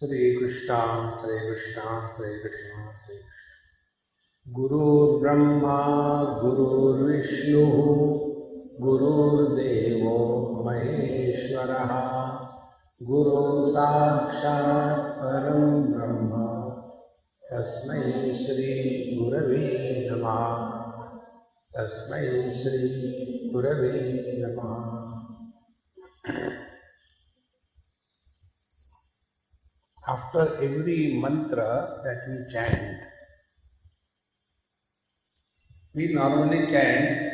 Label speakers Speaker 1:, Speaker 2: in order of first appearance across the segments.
Speaker 1: Shri Krishna, Shri Krishna, Shri Krishna, Shri Krishna. Guru Brahma, Guru Vishnu, Guru Devo Maheshwaraha, Guru Sakshat Param Brahma, Tasmai Shri Gurave Namaha, Tasmai Shri Gurave Namaha. After every mantra that we chant, we normally chant,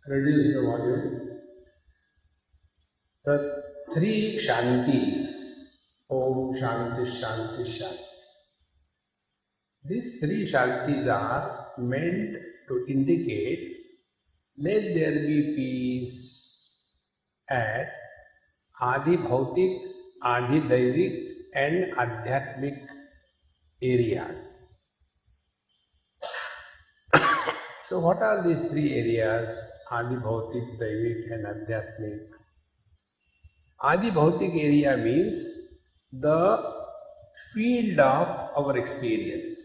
Speaker 1: reduce the volume, the three Shantis, Om Shanti Shanti Shanti. These three Shantis are meant to indicate let there be peace at Adi Bhautik, Adi Daivik and Adhyatmik areas. So what are these three areas? Adi Bhautik, Daivik and Adhyatmik. Adi Bhautik area means the field of our experience.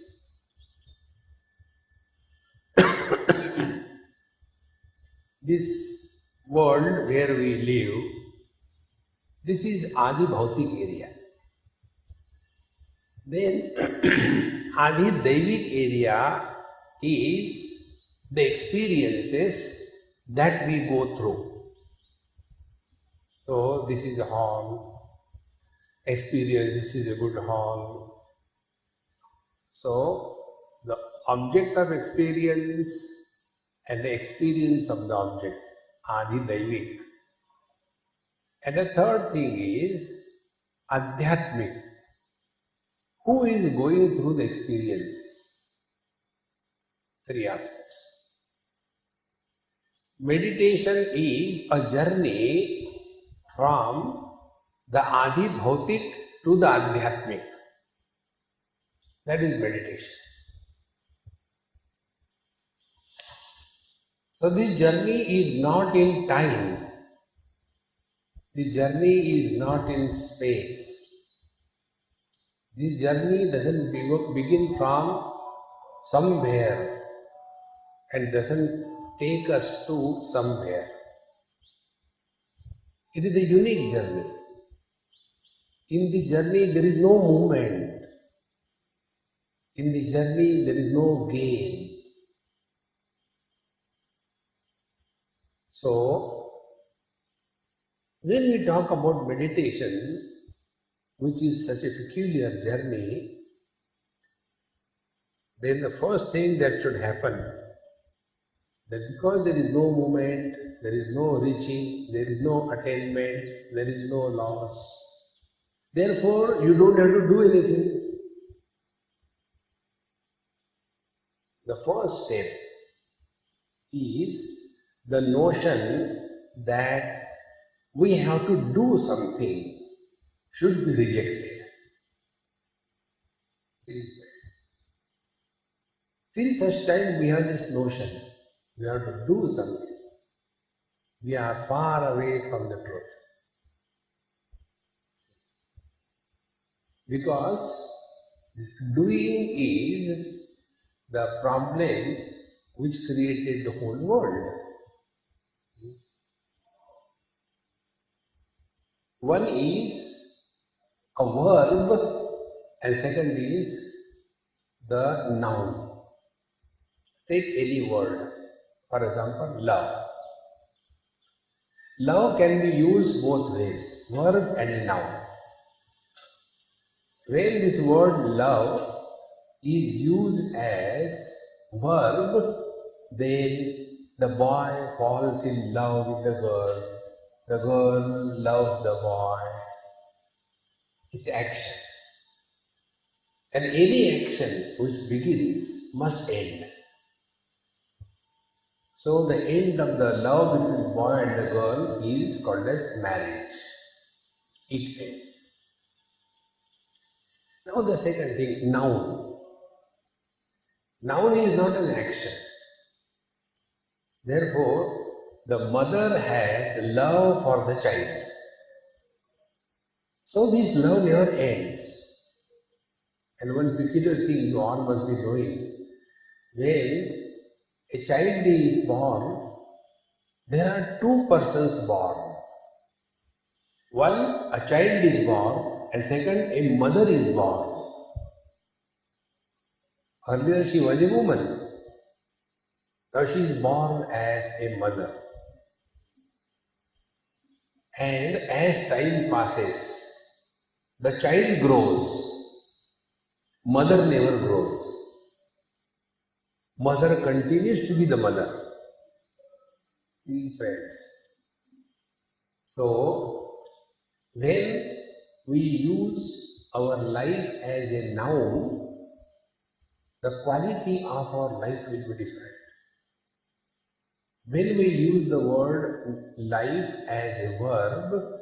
Speaker 1: This world where we live, this is Adi Bhautik area. Then Adi Daivik area is the experiences that we go through. So this is a hall, experience, this is a good hall. So the object of experience and the experience of the object, Adi Daivik. And the third thing is Adhyatmik. Who is going through the experiences? Three aspects. Meditation is a journey from the Adi Bhautik to the Adhyatmik. That is meditation. So this journey is not in time. The journey is not in space. This journey doesn't begin from somewhere and doesn't take us to somewhere. It is a unique journey. In the journey there is no movement. In the journey there is no gain. So, when we talk about meditation, which is such a peculiar journey, then the first thing that should happen, that because there is no movement, there is no reaching, there is no attainment, there is no loss, therefore you don't have to do anything. The first step is the notion that we have to do something should be rejected. See, till such time we have this notion, we have to do something. We are far away from the truth. Because doing is the problem which created the whole world. One is a verb and second is the noun. Take any word, for example, love. Love can be used both ways, verb and a noun. When this word love is used as verb, then the boy falls in love with the girl loves the boy. It's action. And any action which begins must end. So the end of the love between the boy and the girl is called as marriage. It ends. Now the second thing, noun. Noun is not an action. Therefore, the mother has love for the child. So this love never ends. And one peculiar thing you all must be knowing, when a child is born, there are two persons born. One, a child is born, and second, a mother is born. Earlier she was a woman. Now she is born as a mother. And as time passes, the child grows. Mother never grows. Mother continues to be the mother. See, friends. So, when we use our life as a noun, the quality of our life will be different. When we use the word life as a verb,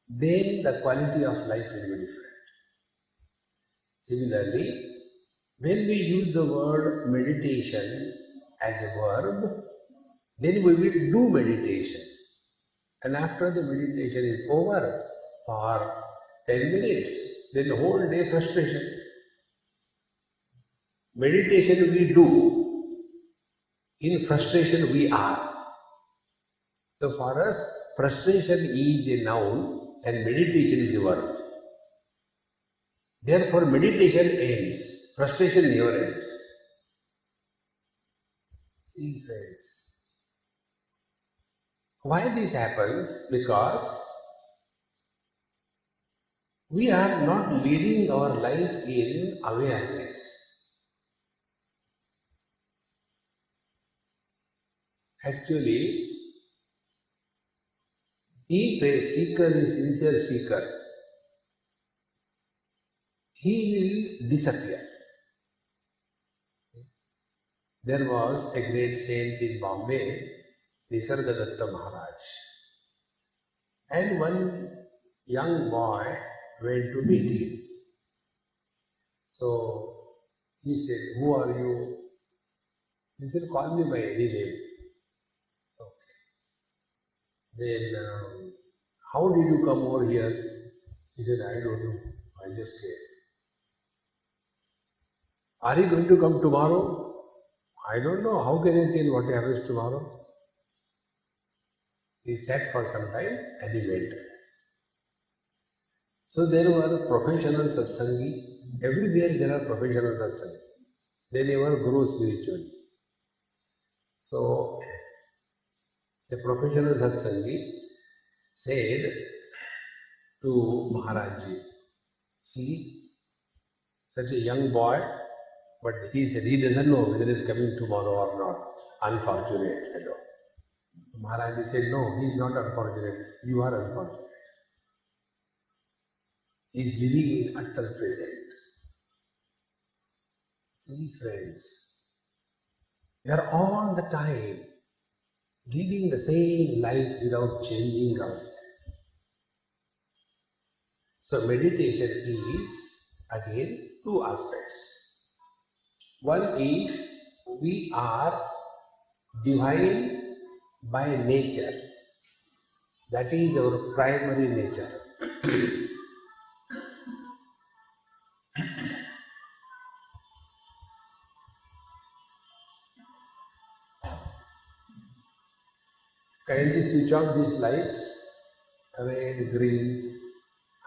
Speaker 1: then the quality of life will be different. Similarly, when we use the word meditation as a verb, then we will do meditation. And after the meditation is over for 10 minutes, then the whole day frustration. Meditation we do, in frustration we are. So for us, frustration is a noun and meditation is a verb. Therefore meditation ends, frustration never ends. See, friends, why this happens? Because we are not leading our life in awareness. Actually, if a seeker is sincere seeker, he will disappear. There was a great saint in Bombay, Nisargadatta Maharaj, and one young boy went to meet him. So he said, "Who are you?" He said, "Call me by any name." Okay. Then, how did you come over here? He said, "I don't know. I just came." "Are you going to come tomorrow?" "I don't know. How can I tell what happens tomorrow?" He sat for some time and he went. So there were professional satsangi. Everywhere there are professional satsangi. They never grow spiritually. So the professional satsangi said to Maharajji, "See, such a young boy, but he said he doesn't know whether he is coming tomorrow or not. Unfortunate fellow." Maharajji said, "No, he is not unfortunate. You are unfortunate. He is living in utter present." See, friends, we are all the time leading the same life without changing ourselves. So meditation is again two aspects. One is we are divine by nature. That is our primary nature. Kindly switch off this light, red, green.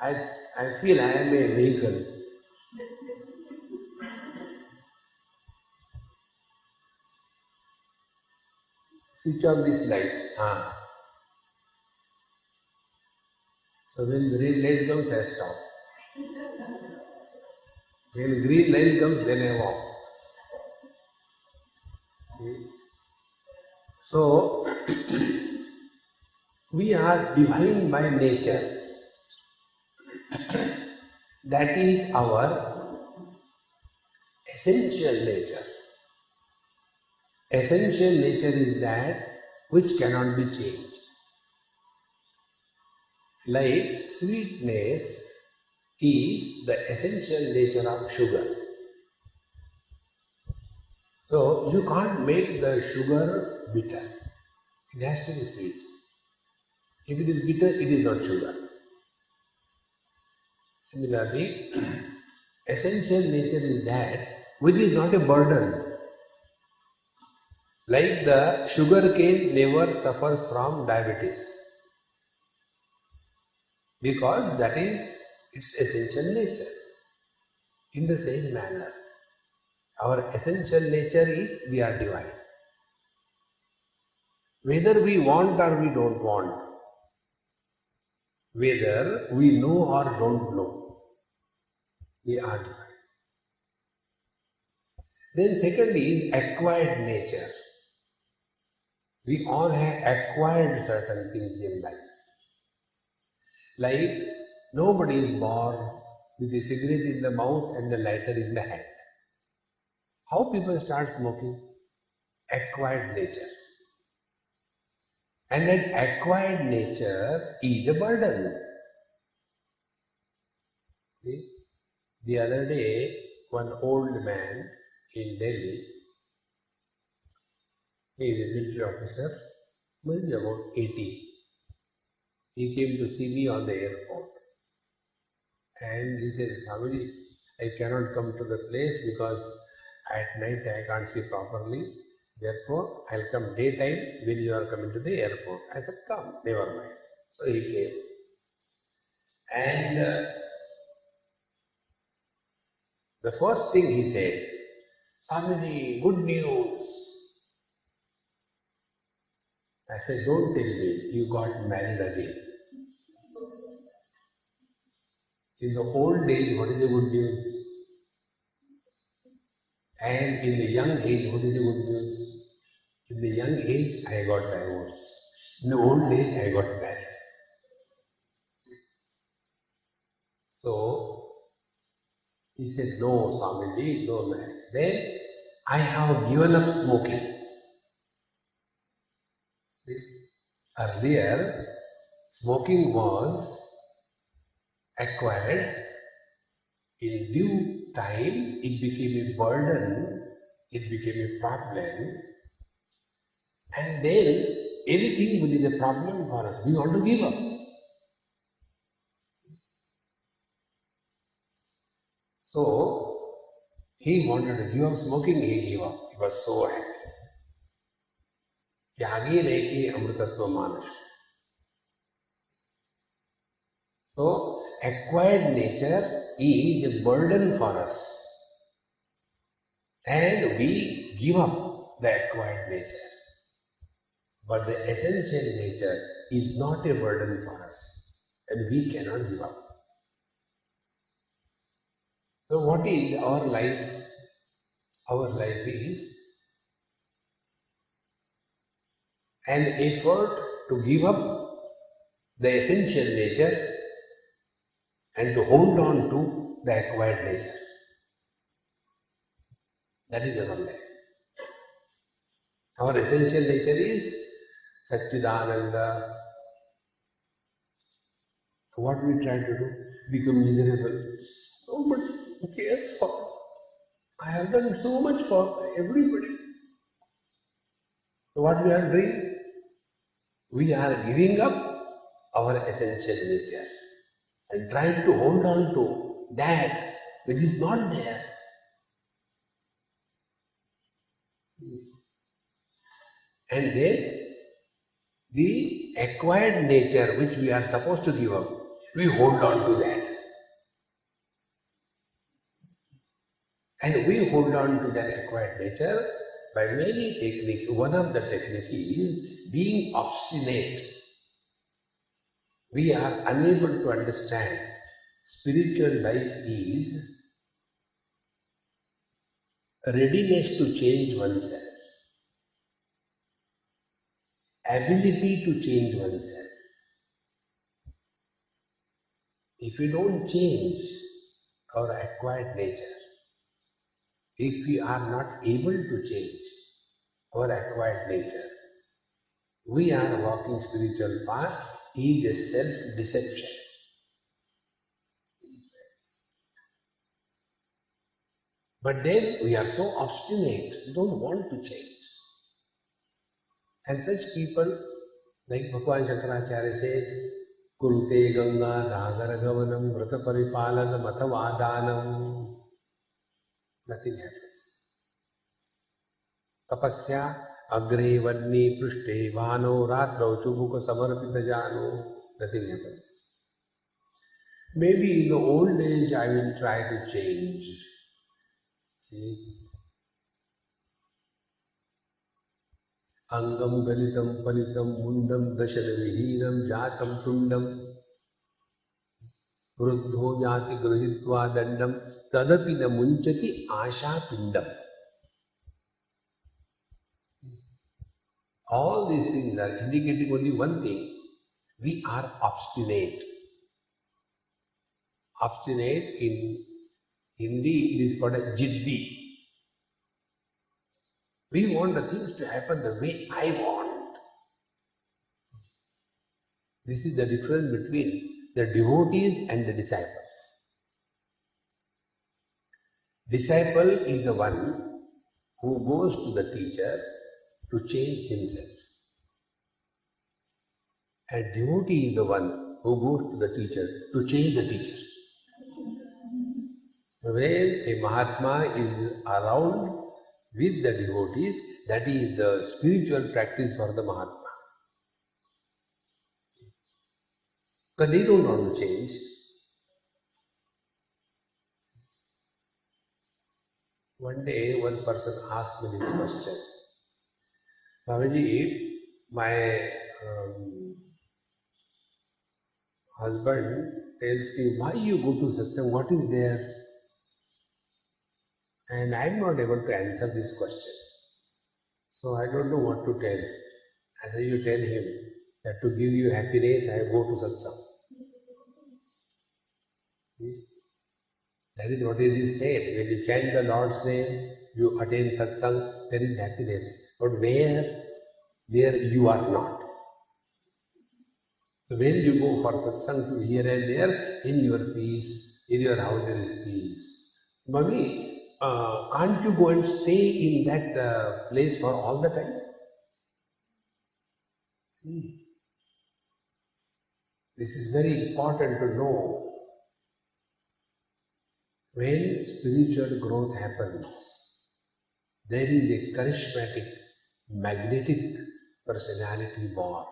Speaker 1: I feel I am a vehicle. Switch off this light. So when green light comes, I stop. When green light comes, then I walk. See? So we are divine by nature. That is our essential nature. Essential nature is that which cannot be changed. Like sweetness is the essential nature of sugar. So you can't make the sugar bitter. It has to be sweet. If it is bitter, it is not sugar. Similarly, essential nature is that which is not a burden. Like the sugar cane never suffers from diabetes because that is its essential nature. In the same manner, our essential nature is we are divine. Whether we want or we don't want, whether we know or don't know, we are divine. Then second is acquired nature. We all have acquired certain things in life. Like nobody is born with a cigarette in the mouth and a lighter in the hand. How people start smoking? Acquired nature. And that acquired nature is a burden. See? The other day, one old man in Delhi, he is a military officer, maybe about 80. He came to see me on the airport. And he said, Swami, I cannot come to the place because at night I can't see properly. Therefore, I'll come daytime when you are coming to the airport. I said, come, never mind. So he came. And the first thing he said, Swamiji, good news. I said, don't tell me you got married again. In the old days, what is the good news? And in the young age, what is the good news? In the young age, I got divorced. In the old age, I got married. So, he said, no, Swamiji, no marriage. Then, I have given up smoking. See? Earlier, smoking was acquired. In due time, it became a burden, it became a problem, and then anything will be a problem for us. We want to give up. So, he wanted to give up smoking, he gave up. He was so happy. Tyagi neki amritattva manush. So, acquired nature is a burden for us. And we give up the acquired nature. But the essential nature is not a burden for us. And we cannot give up. So what is our life? Our life is an effort to give up the essential nature and to hold on to the acquired nature. That is our life. Our essential nature is Satchidananda. What we try to do? Become miserable. Oh, but who cares for? I have done so much for everybody. So what we are doing? We are giving up our essential nature and trying to hold on to that which is not there. And then the acquired nature which we are supposed to give up, we hold on to that. And we hold on to that acquired nature by many techniques. One of the techniques is being obstinate. We are unable to understand spiritual life is readiness to change oneself, ability to change oneself. If we don't change our acquired nature, if we are not able to change our acquired nature, we are walking spiritual path is a self-deception. But then we are so obstinate, we don't want to change. And such people, like Bhagavan Shankaracharya says, Kurute Ganga Sagara Gavanam Vrata Paripalanam Athavadanam. Nothing happens. Tapasya Agre Vadni Prishte Vano Ratrau Chubuka Samarpita Jano. Nothing happens. Maybe in the old age I will try to change. See? Angam Galitam Palitam Mundam Dashana Vihinam Jatam Tundam Vruddho Jati Grahitva Dandam Tadapi na Munchati Asha Pindam. All these things are indicating only one thing. We are obstinate. Obstinate in Hindi it is called a jiddi. We want the things to happen the way I want. This is the difference between the devotees and the disciples. Disciple is the one who goes to the teacher to change himself. And devotee is the one who goes to the teacher to change the teacher. When a Mahatma is around with the devotees, that is the spiritual practice for the Mahatma. Because they don't want to change. One day, one person asked me this question. Swamiji, my husband tells me, why you go to satsang, what is there? And I am not able to answer this question. So I don't know what to tell. I say, you tell him that to give you happiness, I go to satsang. See? That is what it is said. When you chant the Lord's name, you attain satsang, there is happiness. But where? There you are not. So when you go for satsang to here and there, in your peace, in your house there is peace. Mummy, can't you go and stay in that place for all the time? See, this is very important to know. When spiritual growth happens, there is a charismatic, magnetic personality born.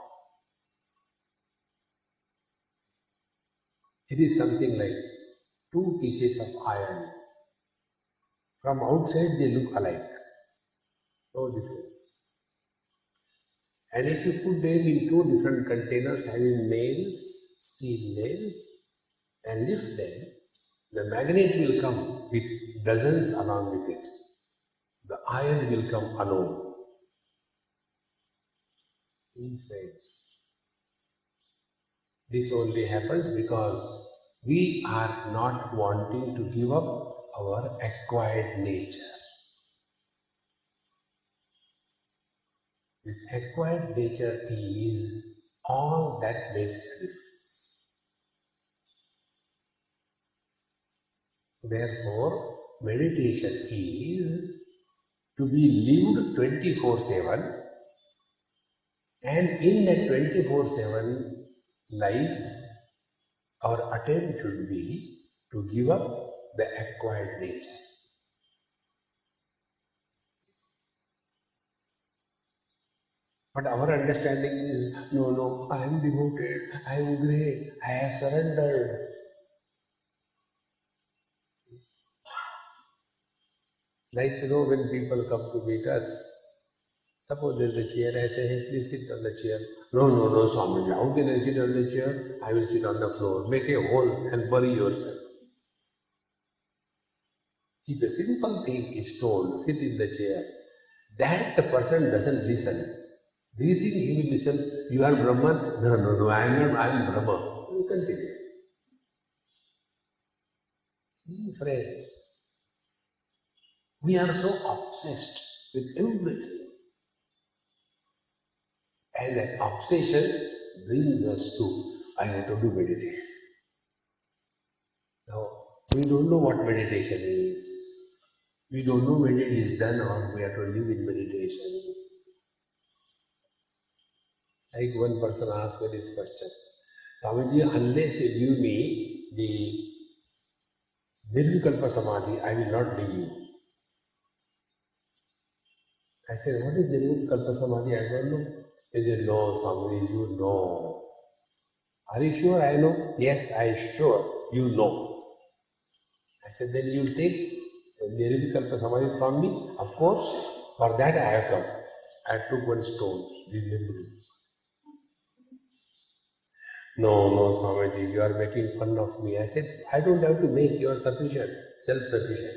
Speaker 1: It is something like two pieces of iron. From outside they look alike, no difference. And if you put them in two different containers having nails, steel nails, and lift them, the magnet will come with dozens along with it. The iron will come alone. See, friends, this only happens because we are not wanting to give up our acquired nature. This acquired nature is all that makes a difference. Therefore, meditation is to be lived 24/7, and in that 24/7 life, our attempt should be to give up the acquired nature. But our understanding is, no, I am devoted, I am great, I have surrendered. Like, when people come to meet us, suppose there is a chair, I say, hey, please sit on the chair. No, Swamiji, how can I sit on the chair? I will sit on the floor. Make a hole and bury yourself. If a simple thing is told, sit in the chair, that the person doesn't listen. Do you think he will listen? You are Brahman? No, I am not, I am Brahma. You continue. See, friends, we are so obsessed with everything. And that obsession brings us to, I want to do meditation. Now, we don't know what meditation is. We don't know when it is done or we have to live in meditation. Like one person asked me this question. Swamiji, unless you give me the Nirvikalpa Samadhi, I will not leave you. I said, what is Nirvikalpa Samadhi? I don't know. He said, no, Swamiji, you know. Are you sure I know? Yes, I am sure you know. I said, then you will take Nirvikalpa Samadhi from me? Of course. For that I have come. I took one stone. No, no, Swamiji, you are making fun of me. I said, I don't have to make, you are sufficient, self-sufficient.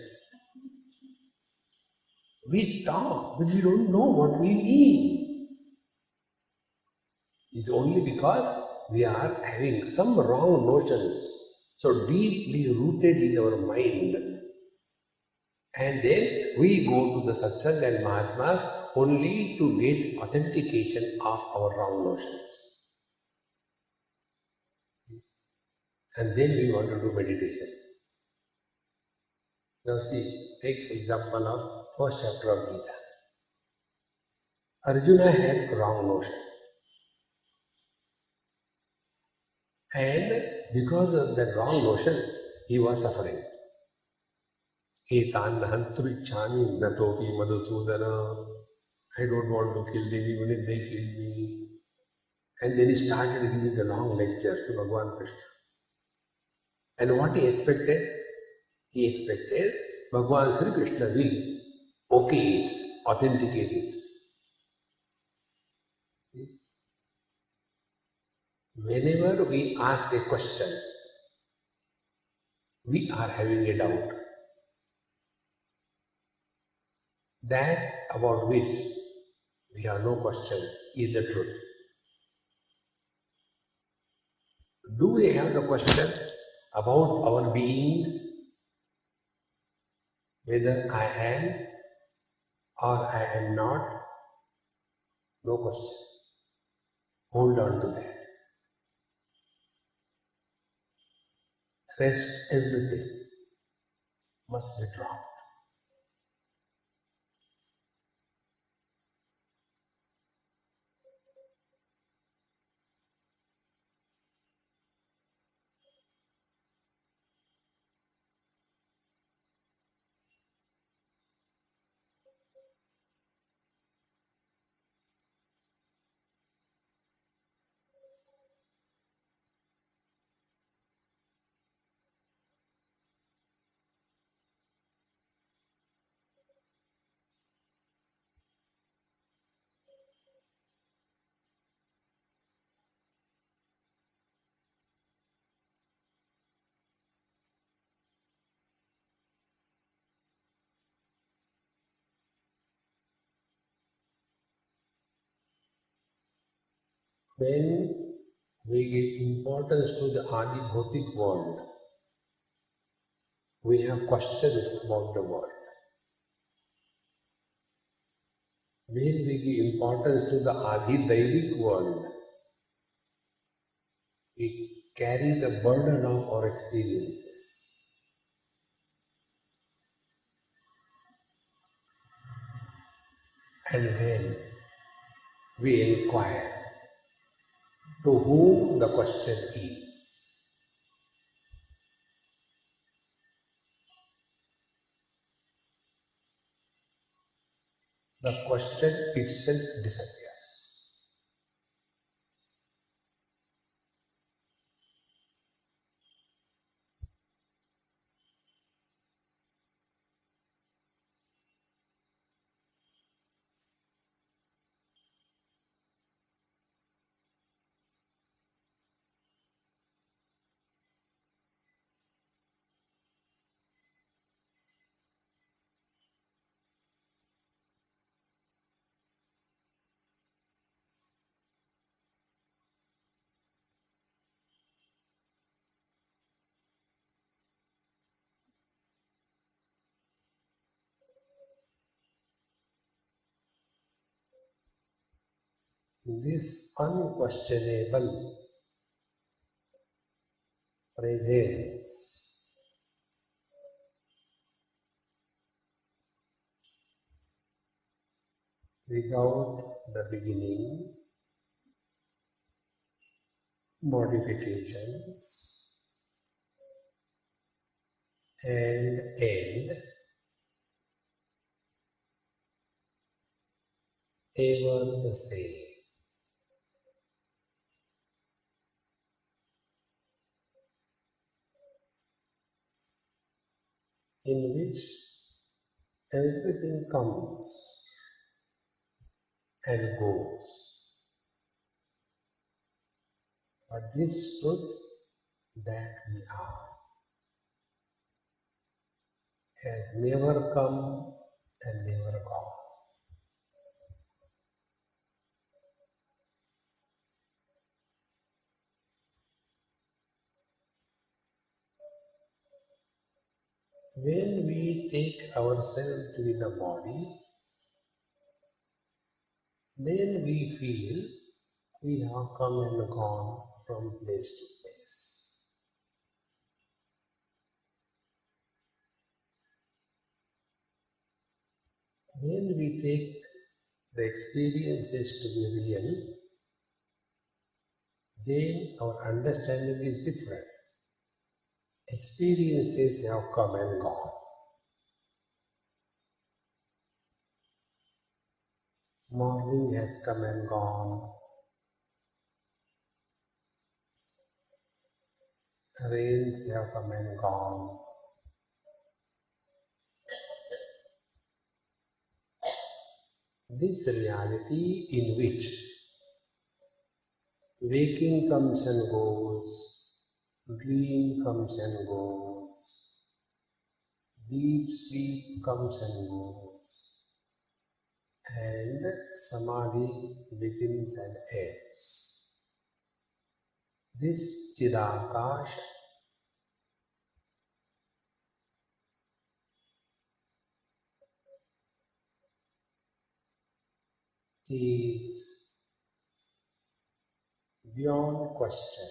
Speaker 1: We talk, but we don't know what we mean. It's only because we are having some wrong notions so deeply rooted in our mind. And then we go to the satsang and Mahatmas only to get authentication of our wrong notions. And then we want to do meditation. Now see, take example of first chapter of Gita. Arjuna had wrong notion. And because of that wrong notion, he was suffering. Etan hanturichhami natopi madhusudana. I don't want to kill them even if they kill me. And then he started giving a long lecture to Bhagavan Krishna. And what he expected? He expected Bhagavan Sri Krishna will okay it, authenticate it. Whenever we ask a question, we are having a doubt. That about which we have no question is the truth. Do we have the question about our being, whether I am or I am not? No question. Hold on to that. Rest everything must be dropped. When we give importance to the Adi Bhautik world, we have questions about the world. When we give importance to the Adi Daivik world, we carry the burden of our experiences. And when we inquire to whom the question is, the question itself disappears. This unquestionable presence without the beginning modifications and end ever the same. In which everything comes and goes. But this truth that we are has never come and never gone. When we take ourselves to be the body, then we feel we have come and gone from place to place. When we take the experiences to be real, then our understanding is different. Experiences have come and gone. Morning has come and gone. Rains have come and gone. This reality in which waking comes and goes, dream comes and goes, deep sleep comes and goes, and samadhi begins and ends. This Chidakash is beyond questions.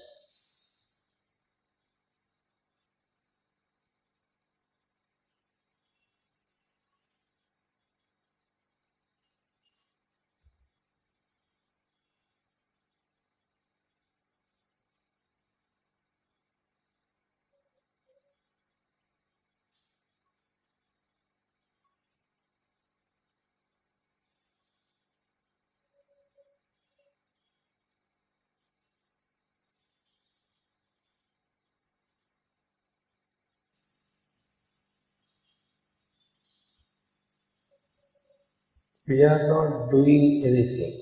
Speaker 1: We are not doing anything.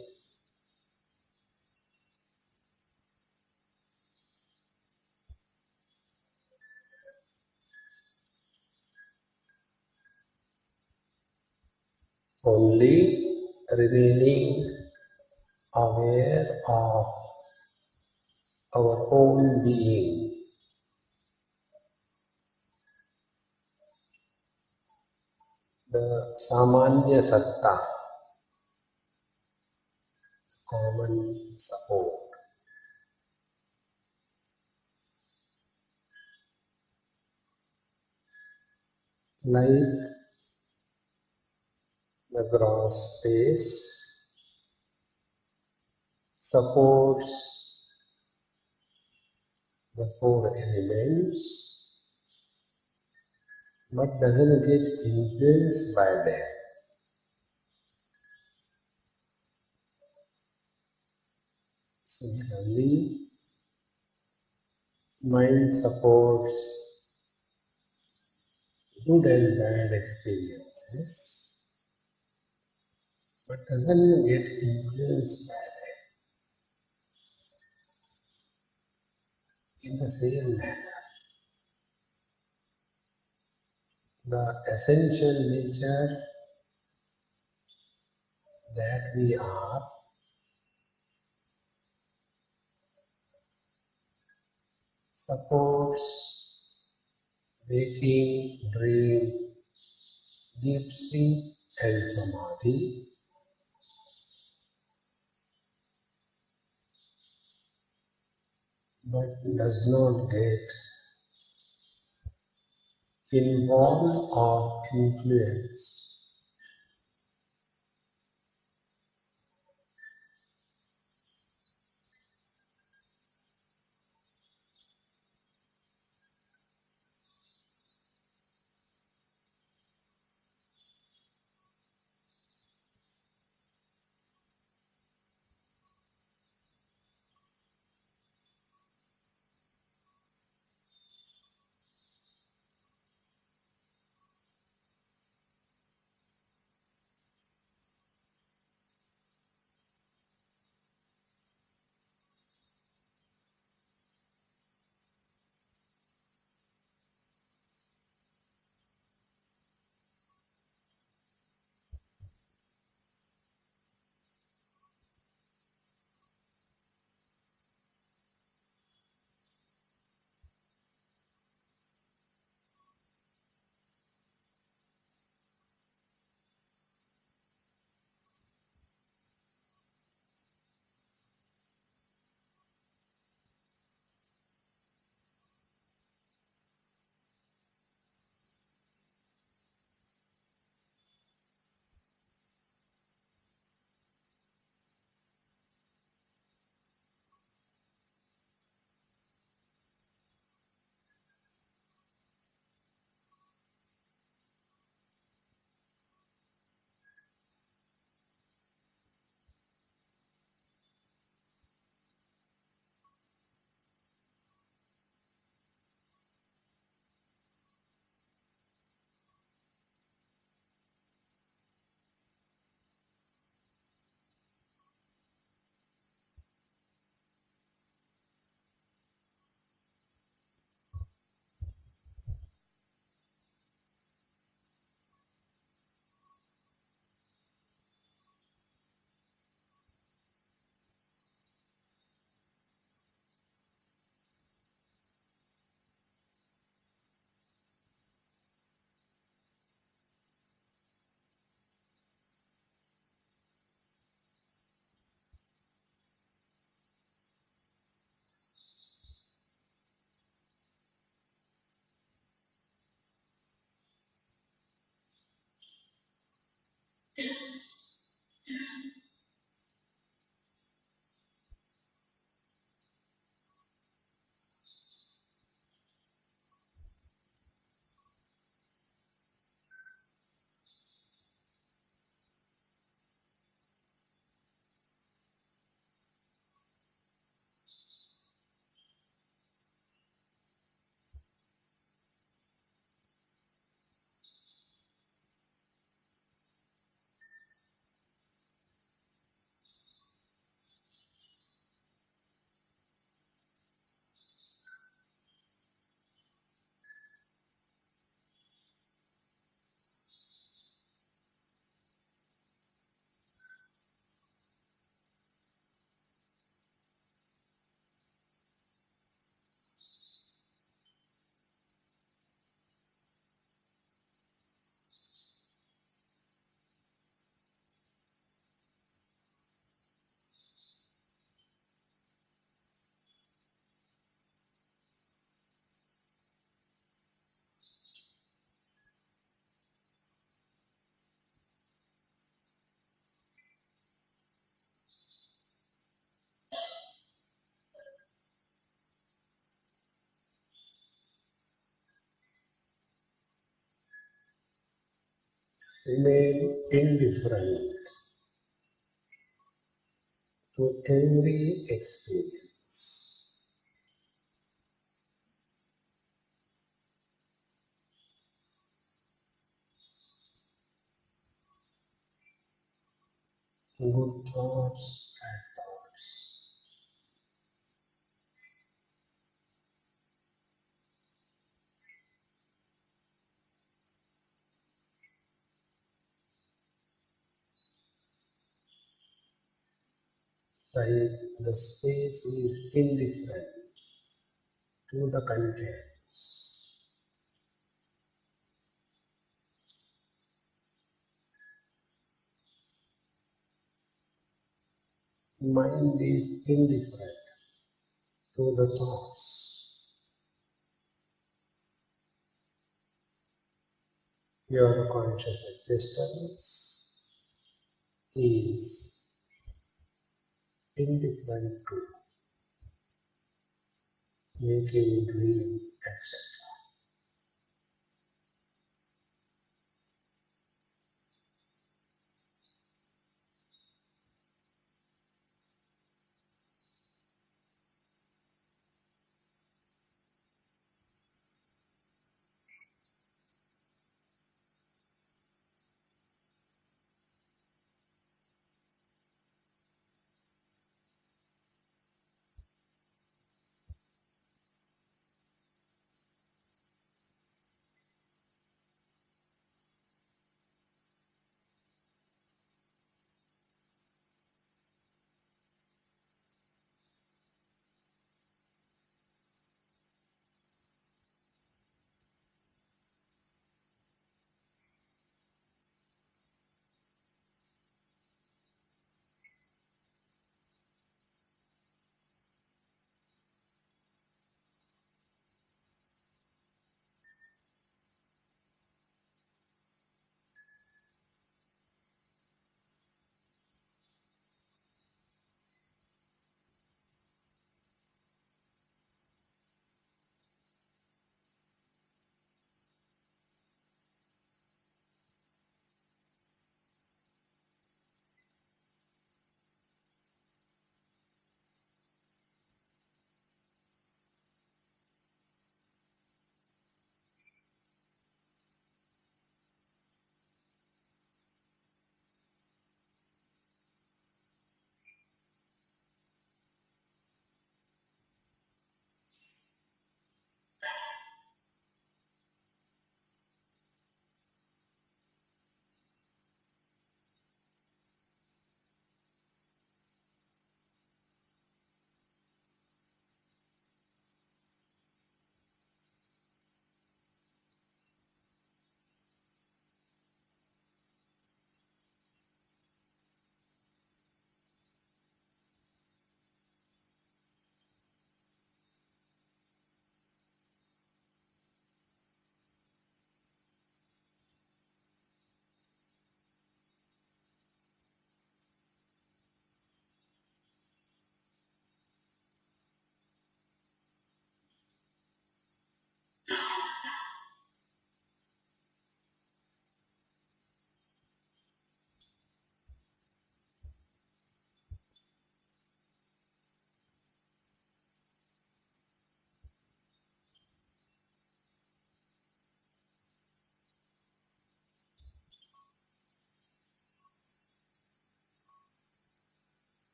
Speaker 1: Only remaining aware of our own being. The Samanya Satta, common support. Like the gross space supports the four elements but doesn't get influenced by them. Similarly, mind supports good and bad experiences but doesn't get influenced by them. In the same manner, the essential nature that we are supports waking, dream, deep sleep and samadhi, but does not get involved or influenced. remain indifferent to every experience. Good thoughts, bad thoughts. Like the space is indifferent to the contents. Mind is indifferent to the thoughts. Your conscious existence is indifferent to making, dream, etc.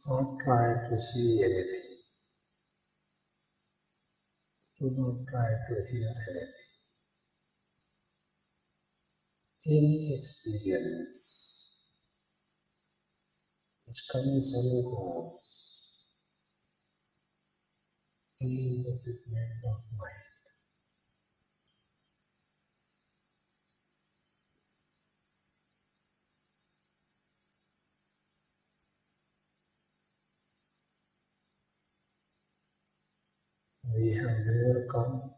Speaker 1: not try to see anything. Do not try to hear anything. Any experience which comes and goes is the figment of mind. We have never come,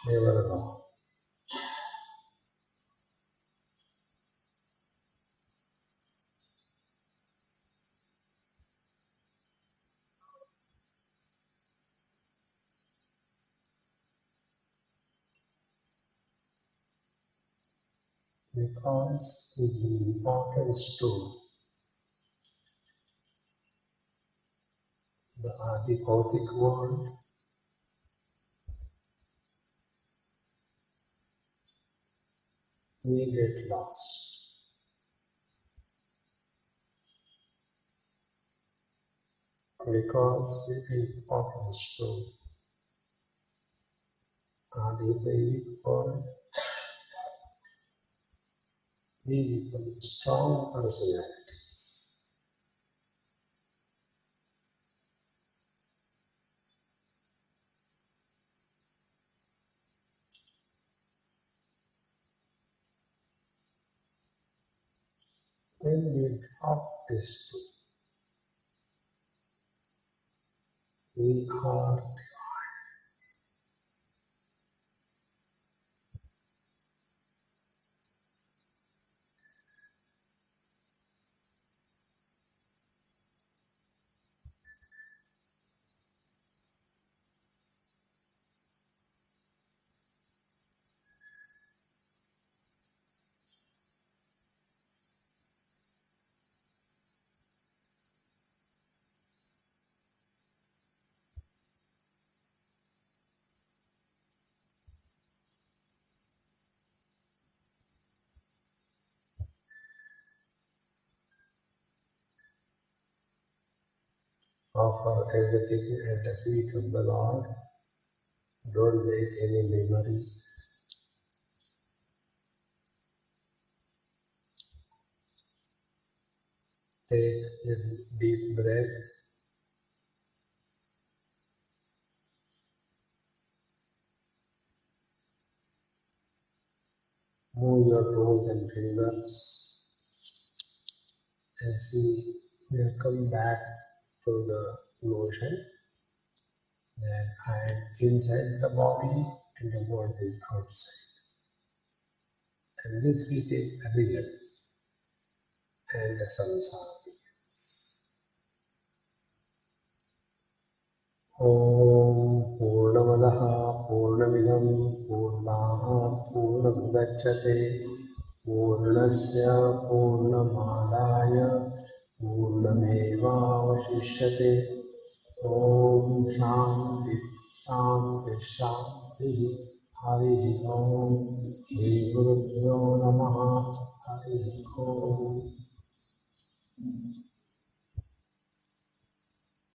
Speaker 1: never gone. Because the importance to the Adibhautik world, we get lost. Because we give importance to Adibhautik world, we become strong personalities. When we drop this two, we are offer everything at the feet of the Lord. Don't make any memory. Take a deep breath. Move your toes and fingers and see you come back to the notion that I am inside the body and the world is outside. And this we take real and the samsara begins. Om Purnamadaha Purnamidam Purnaha Purnamudachyate Purnasya Purnamadaya Purnameva Vashishyate Om Shanti Shanti Shanti Hari Om Shri Gurubhyo Namaha Hari Om